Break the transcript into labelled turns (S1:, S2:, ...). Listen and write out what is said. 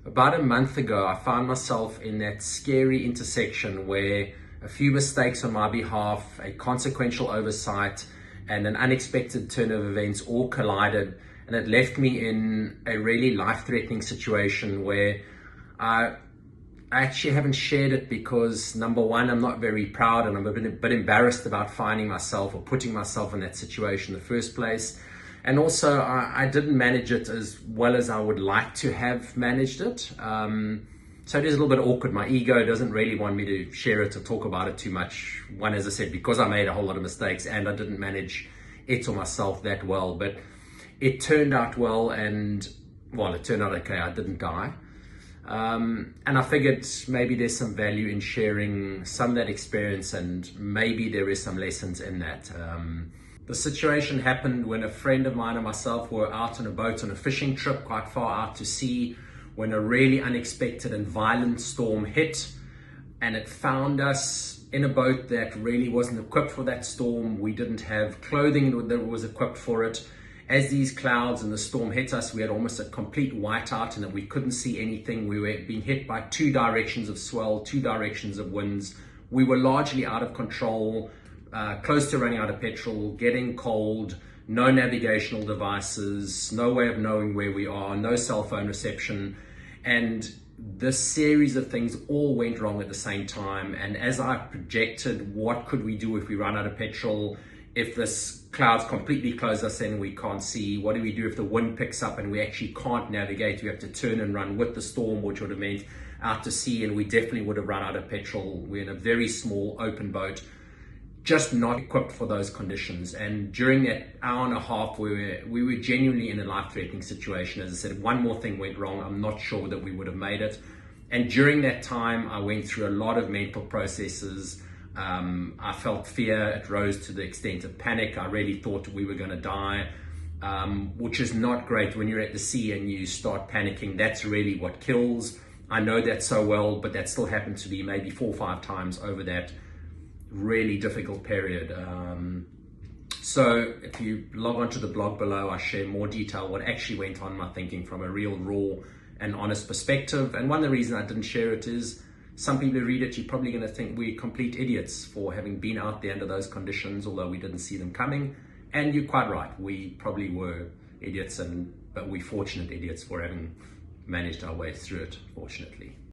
S1: About a month ago, I found myself in that scary intersection where a few mistakes on my behalf, a consequential oversight, and an unexpected turn of events all collided, and it left me in a really life-threatening situation where I actually haven't shared it because, number one, I'm not very proud and I'm a bit embarrassed about finding myself or putting myself in that situation in the first place. And also, I didn't manage it as well as I would like to have managed it. So it is a little bit awkward. My ego doesn't really want me to share it or talk about it too much. One, as I said, because I made a whole lot of mistakes and I didn't manage it or myself that well. But it turned out well, and well, it turned out okay. I didn't die. And I figured maybe there's some value in sharing some of that experience, and maybe there is some lessons in that. The situation happened when a friend of mine and myself were out on a boat on a fishing trip quite far out to sea, when a really unexpected and violent storm hit, and it found us in a boat that really wasn't equipped for that storm. We didn't have clothing that was equipped for it. As these clouds and the storm hit us, we had almost a complete whiteout and that we couldn't see anything. We were being hit by two directions of swell, two directions of winds. We were largely out of control, close to running out of petrol, getting cold, no navigational devices, no way of knowing where we are, no cell phone reception. And this series of things all went wrong at the same time. And as I projected, what could we do if we run out of petrol? If this clouds completely close us in, we can't see. What do we do if the wind picks up and we actually can't navigate? We have to turn and run with the storm, which would have meant out to sea, and we definitely would have run out of petrol. We're in a very small open boat, just not equipped for those conditions. And during that hour and a half, we were genuinely in a life-threatening situation. As I said, one more thing went wrong, I'm not sure that we would have made it. And during that time, I went through a lot of mental processes. I felt fear. It rose to the extent of panic. I really thought we were going to die, which is not great when you're at the sea and you start panicking. That's really what kills. I know that so well, but that still happened to me maybe 4 or 5 times over that really difficult period. So if you log onto the blog below, I share more detail what actually went on in my thinking from a real, raw and honest perspective. And one of the reasons I didn't share it is some people who read it, you're probably going to think we're complete idiots for having been out there under those conditions, although we didn't see them coming. And you're quite right, we probably were idiots, but we're fortunate idiots for having managed our way through it, fortunately.